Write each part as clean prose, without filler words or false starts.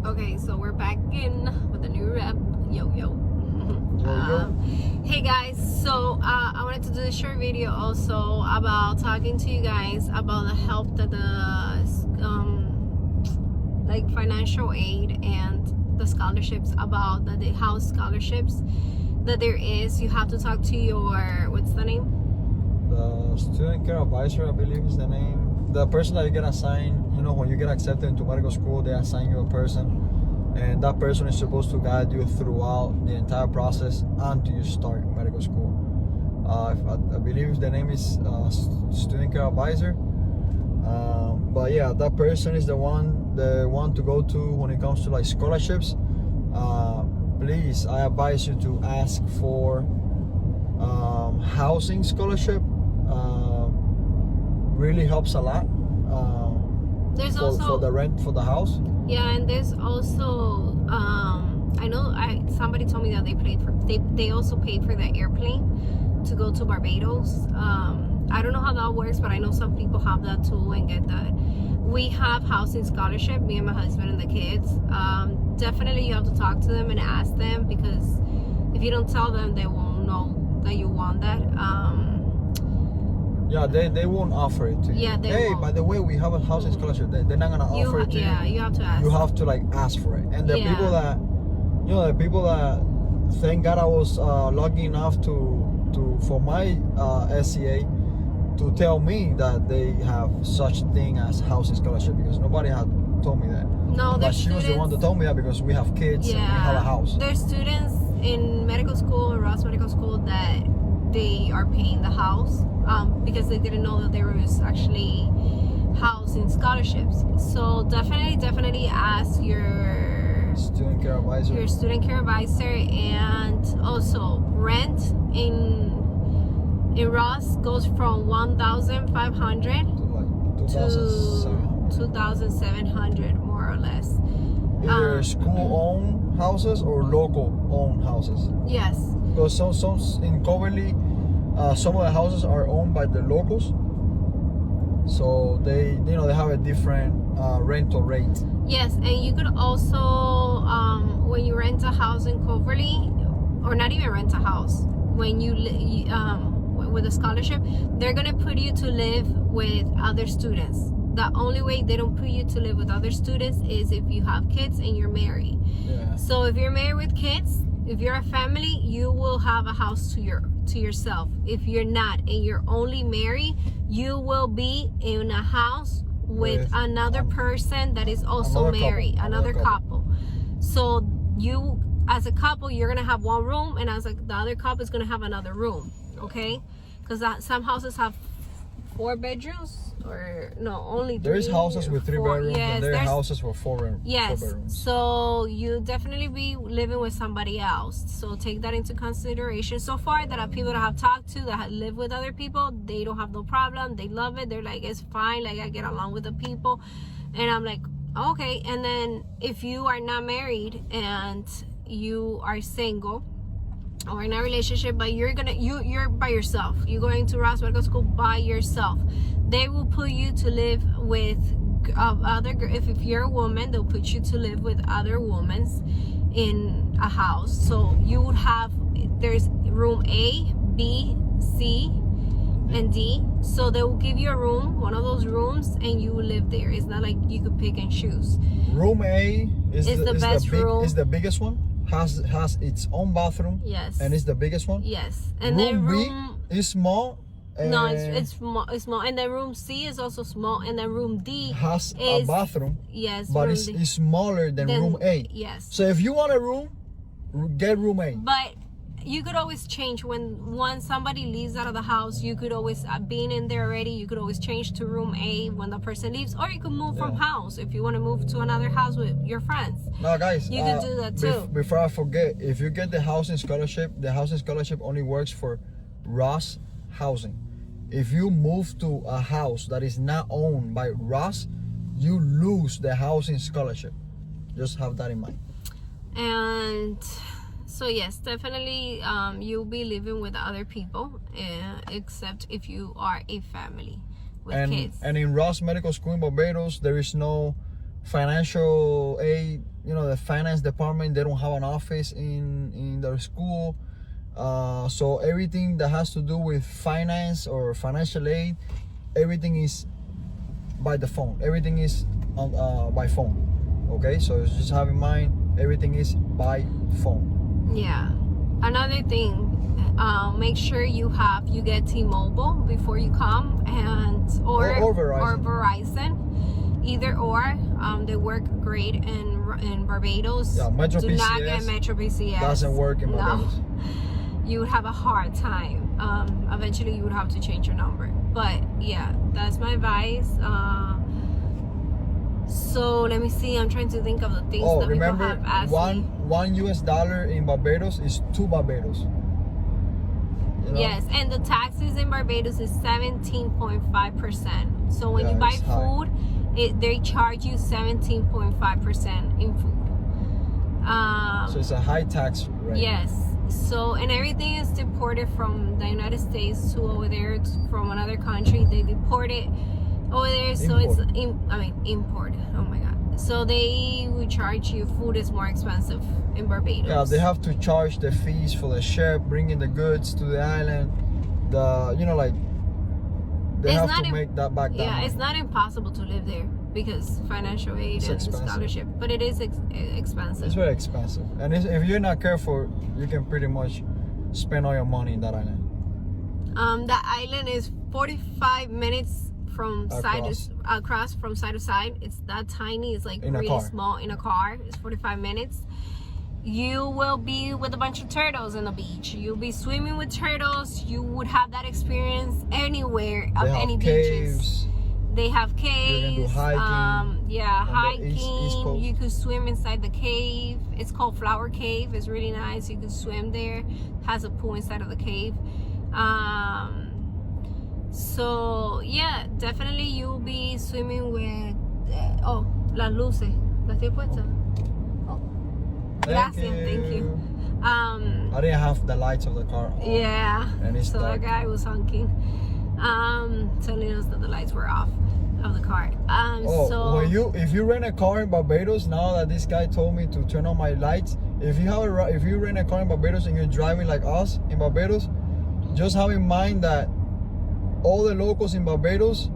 Okay, so we're back in with a new rep. Yo. Hey guys, so I wanted to do a short video also about talking to you guys about the help that the like financial aid and the scholarships, about the house scholarships that there is. You have to talk to your, what's the name? The student care advisor, I believe is the name. The person that you get assigned, you know, when you get accepted into medical school, they assign you a person, and that person is supposed to guide you throughout the entire process until you start medical school. I believe the name is student care advisor. But yeah, that person is the one to go to when it comes to like scholarships. Please, I advise you to ask for housing scholarship. Really helps a lot. There's for also the rent for the house. Yeah, and there's also I know somebody told me that they also paid for the airplane to go to Barbados. I don't know how that works, but I know some people have that too and get that. We have housing scholarship, me and my husband and the kids. Definitely you have to talk to them and ask them, because if you don't tell them, they won't know that you want that. Yeah, they won't offer it to you. Yeah, hey, won't. by the way, we have a housing scholarship. They're not gonna offer it to you. Yeah, you have to ask. You have to like ask for it. And the people that, you know, the people that, thank God I was lucky enough for my SCA to tell me that they have such thing as housing scholarship, because nobody had told me that. No, but she was the one to tell me that, because we have kids and we have a house. There's students in medical school, Ross Medical School, that they are paying the house because they didn't know that there was actually housing scholarships. So definitely ask your student care advisor. And also rent in Ross goes from 1,500 to like 2,700 more or less. Either school-owned houses or local-owned houses. Yes. Because some in Coverly, some of the houses are owned by the locals, so they have a different rental rate. Yes, and you could also when you rent a house in Coverly, or not even rent a house, when you with a scholarship, they're gonna put you to live with other students. The only way they don't put you to live with other students is if you have kids and you're married. Yeah. So if you're married with kids, if you're a family, you will have a house to yourself. If you're not and you're only married, you will be in a house with another person that is also married, another couple. So you, as a couple, you're gonna have one room, and as the other couple is gonna have another room. Okay, because some houses have 4 bedrooms, or no, only 3. There's houses with 3 bedrooms, and there's houses with 4 bedrooms. Yes, so you definitely be living with somebody else. So take that into consideration. So far, that people that I have talked to that live with other people, they don't have no problem. They love it. They're like, it's fine. Like, I get along with the people, and I'm like, okay. And then if you are not married and you are single, or in a relationship, but you're by yourself, you're going to Ross Medical School by yourself, they will put you to live with other, if you're a woman, they'll put you to live with other women in a house. So you would have, there's room A, B, C, and D. So they will give you a room, one of those rooms, and you will live there. It's not like you could pick and choose. Room A is the best room. Is the biggest one. Has its own bathroom. Yes. And it's the biggest one. Yes. And room then B is small. No, it's small. And then room C is also small. And then room D has a bathroom. Yes. But it's smaller than room A. Yes. So if you want a room, get room A. But you could always change when somebody leaves out of the house. You could always, being in there already, you could always change to room A when the person leaves, or you could move from house if you want to move to another house with your friends. No, guys, you can do that too. Before I forget, if you get the housing scholarship only works for Ross housing. If you move to a house that is not owned by Ross, you lose the housing scholarship. Just have that in mind. And so yes, definitely you'll be living with other people, except if you are a family with kids. And in Ross Medical School in Barbados, there is no financial aid, the finance department, they don't have an office in their school. So everything that has to do with finance or financial aid, everything is by the phone. Everything is on, by phone. Okay, so just have in mind, everything is by phone. Yeah. Another thing, make sure you get T-Mobile before you come, and or Verizon. Either or. They work great in Barbados. Yeah, Metro Do PCS not get Metro PCS. doesn't work in Barbados. No. You would have a hard time. Eventually you would have to change your number. But yeah, that's my advice. So let me see. I'm trying to think of the things that remember, people have asked me. one US dollar in Barbados is 2 Barbados. You know? Yes, and the taxes in Barbados is 17.5%. So when you buy food, they charge you 17.5% in food. So it's a high tax rate. Yes. So, and everything is deported from the United States to over there from another country. They deport it over there. So Import. import. Oh my God. So they will charge you. Food is more expensive in Barbados. Yeah, they have to charge the fees for the ship bringing the goods to the island. They have to make that back down. Yeah, it's not impossible to live there because financial aid and scholarship, but it is expensive. It's very expensive, and if you're not careful, you can pretty much spend all your money in that island. That island is 45 minutes from across from side to side. It's that tiny. It's like really small. In a car, it's 45 minutes. You will be with a bunch of turtles on the beach. You'll be swimming with turtles. You would have that experience anywhere of any beaches. They have caves. You can do hiking. Hiking. East Coast. You could swim inside the cave. It's called Flower Cave. It's really nice. You can swim there. It has a pool inside of the cave. So yeah, definitely you'll be swimming with las luces. ¿Las tienes puestas? Gracias, thank you. I didn't have the lights of the car on. Yeah, and so dark. that guy was honking, telling us that the lights were off of the car. So if you rent a car in Barbados, now that this guy told me to turn on my lights, if you rent a car in Barbados and you're driving like us in Barbados, just have in mind that all the locals in Barbados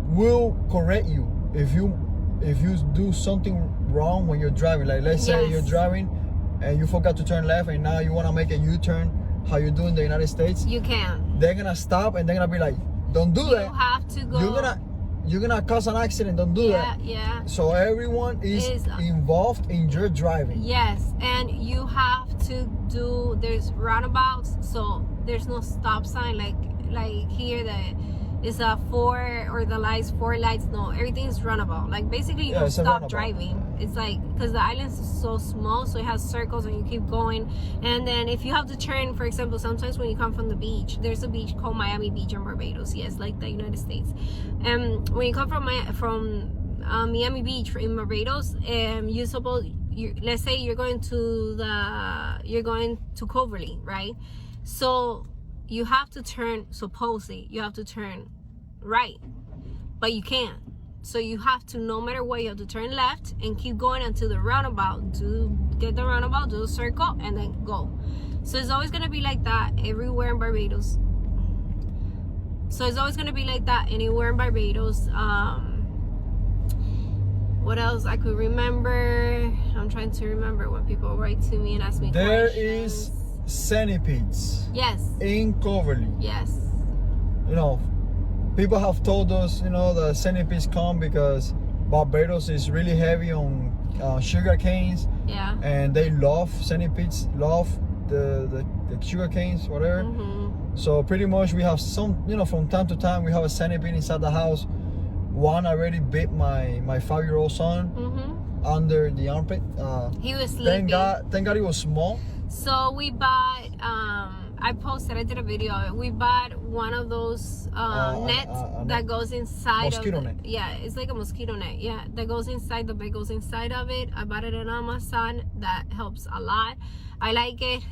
will correct you if you do something wrong when you're driving. Like let's say you're driving and you forgot to turn left and now you want to make a U-turn, how you do in the United States. You can. They're gonna stop and they're gonna be like, don't do that. You have to go. You're gonna cause an accident. Don't do that. Yeah. So everyone is involved in your driving. Yes, and you have to do. There's roundabouts, so there's no stop sign like here that is a 4 or the lights 4 lights. No, everything's runabout. Like basically you don't stop driving. It's like because the island is so small, so it has circles and you keep going. And then if you have to turn, for example, sometimes when you come from the beach, there's a beach called Miami Beach in Barbados. Yes, like the United States. And when you come from Miami Beach in Barbados, let's say you're going to Coverly, right? So you have to turn, supposedly, you have to turn right, but you can't. So you have to, no matter what, you have to turn left and keep going until the roundabout. Get the roundabout, do the circle, and then go. So it's always going to be like that everywhere in Barbados. So it's always going to be like that anywhere in Barbados. What else I could remember? I'm trying to remember when people write to me and ask me there questions. There is centipedes. Yes. In Coverly. Yes. People have told us, the centipedes come because Barbados is really heavy on sugar canes. Yeah. And they centipedes love the sugar canes, whatever. Mm-hmm. So pretty much we have some, from time to time we have a centipede inside the house. One already bit my 5-year-old son under the armpit. He was sleeping. Thank God he was small. So we bought, I did a video of it. We bought one of those nets that goes inside mosquito of net. Yeah, it's like a mosquito net. Yeah, that goes inside, the bed goes inside of it. I bought it on Amazon. That helps a lot. I like it.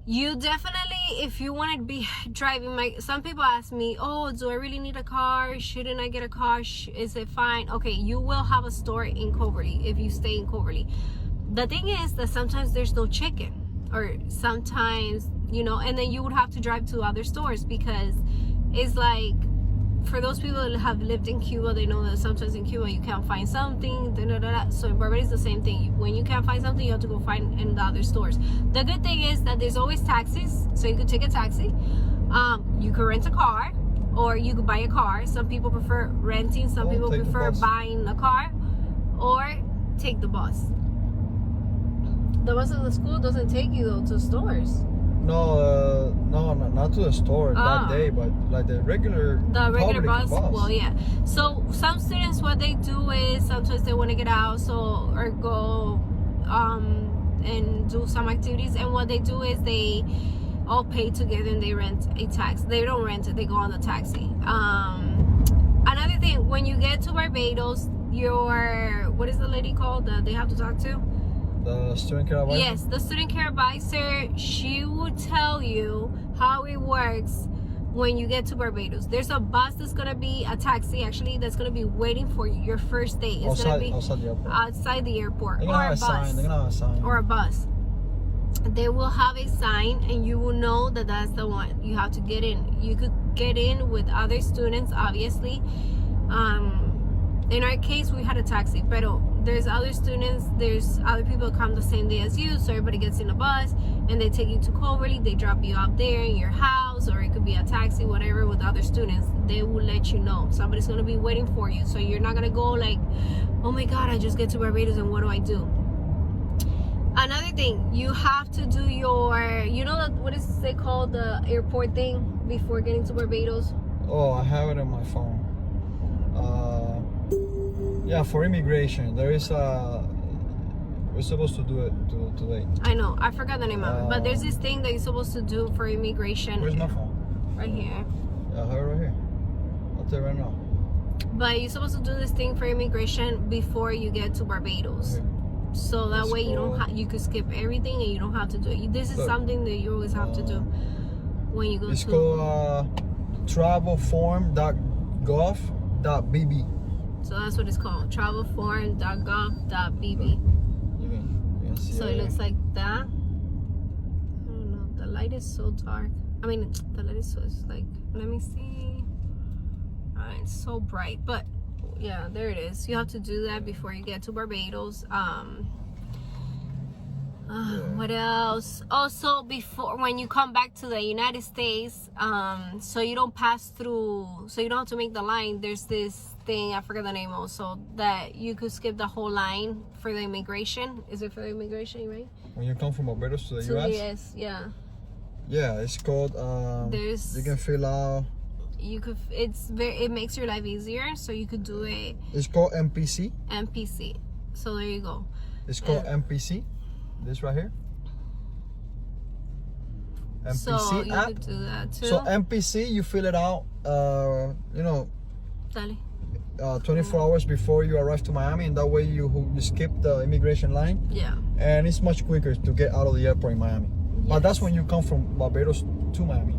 You definitely, if you want to be driving, some people ask me, oh, do I really need a car? Shouldn't I get a car? Is it fine? Okay, you will have a store in Coverly if you stay in Coverly. The thing is that sometimes there's no chicken, or sometimes, and then you would have to drive to other stores, because it's like, for those people that have lived in Cuba, they know that sometimes in Cuba you can't find something. So in Barbados, the same thing. When you can't find something, you have to go find in the other stores. The good thing is that there's always taxis, so you could take a taxi. You could rent a car, or you could buy a car. Some people prefer renting. Some people prefer buying a car, or take the bus. The bus of the school doesn't take you though to stores. No, not to the store that day, but like the regular bus. Well, yeah. So some students, what they do is sometimes they want to get out, or go and do some activities, and what they do is they all pay together and they rent a taxi. They don't rent it; they go on the taxi. Another thing, when you get to Barbados, what is the lady called that they have to talk to? The student care advisor? Yes, the student care advisor. She would tell you how it works when you get to Barbados. There's a bus that's going to be a taxi, actually, that's going to be waiting for you your first day. It's going to be outside the airport. They're going to have a sign. Or a bus. They will have a sign, and you will know that that's the one. You have to get in. You could get in with other students, obviously. In our case, we had a taxi, but there's other students, there's other people that come the same day as you, so everybody gets in a bus and they take you to Coverly. They drop you up there in your house, or it could be a taxi, whatever, with other students. They will let you know somebody's going to be waiting for you, so you're not going to go like, oh my god, I just get to Barbados and what do I do? Another thing, you have to do your, what is it called, the airport thing before getting to Barbados? Oh, I have it on my phone. Yeah, for immigration, there is we're supposed to do it today. I know, I forgot the name of it, but there's this thing that you're supposed to do for immigration. Where's my phone? Right here. Yeah, I have it right here. I'll tell you right now. But you're supposed to do this thing for immigration before you get to Barbados. Okay. So that way you could skip everything and you don't have to do it. This is something that you always have to do when you go it's called travelform.gov.bb. So that's what it's called, travelform.gov.bb. So it looks like that. I don't know, the light is so dark. I mean, the light is like, let me see. It's so bright, but yeah, there it is. You have to do that before you get to Barbados. What else? Also, when you come back to the United States, so you don't pass through, so you don't have to make the line, there's this thing, I forget the name also, that you could skip the whole line for the immigration. Is it for the immigration, right? When you come from Barbados to the US? Yes, yeah. Yeah, it's called, you can fill out, it makes your life easier, so you could do it. It's called MPC. So there you go. It's called MPC. This right here. MPC so you app. Could do that too. So MPC, you fill it out, 24 hours before you arrive to Miami, and that way you skip the immigration line. Yeah. And it's much quicker to get out of the airport in Miami. Yes. But that's when you come from Barbados to Miami.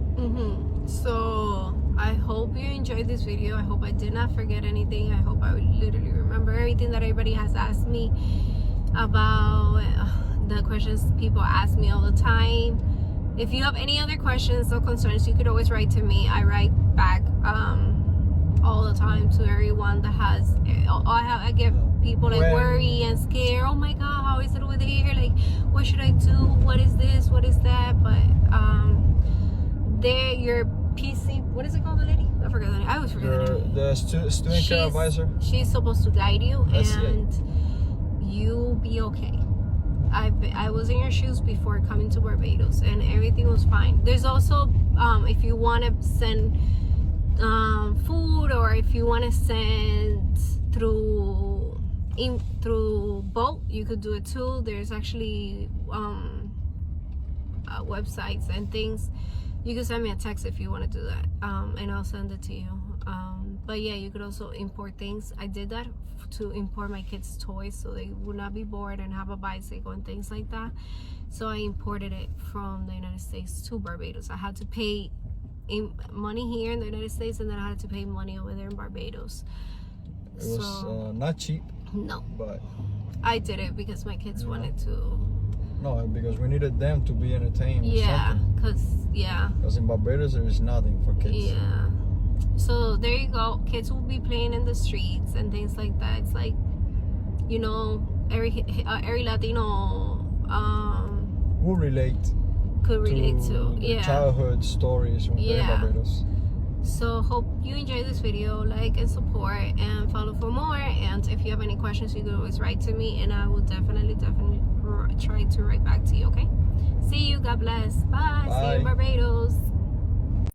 So I hope you enjoyed this video. I hope I did not forget anything. I hope I would literally remember everything that everybody has asked me about, the questions people ask me all the time. If you have any other questions or concerns, you could always write to me. I write back all the time to everyone that has. I get people like worry and scare. Oh my god, how is it over there? Like, what should I do? What is this? What is that? But your PC, what is it called, the lady? I forgot the name. I always forget the name. The student care advisor. She's supposed to guide you, and you'll be okay. I was in your shoes before coming to Barbados, and everything was fine. There's also, if you want to send food, or if you want to send through boat, you could do it too. There's actually websites and things. You can send me a text if you want to do that, and I'll send it to you. But yeah, you could also import things. I did that to import my kids' toys so they would not be bored and have a bicycle and things like that. So I imported it from the United States to Barbados. I had to pay money here in the United States, and then I had to pay money over there in Barbados. It was not cheap. No, but I did it because my kids wanted to. No, because we needed them to be entertained. Yeah, because in Barbados there is nothing for kids. Yeah. So there you go. Kids will be playing in the streets and things like that. It's like, you know, every Latino Will relate. Could relate to the childhood stories from Barbados. So hope you enjoyed this video. Like and support and follow for more. And if you have any questions, you can always write to me, and I will definitely try to write back to you. Okay. See you. God bless. Bye. See you in Barbados.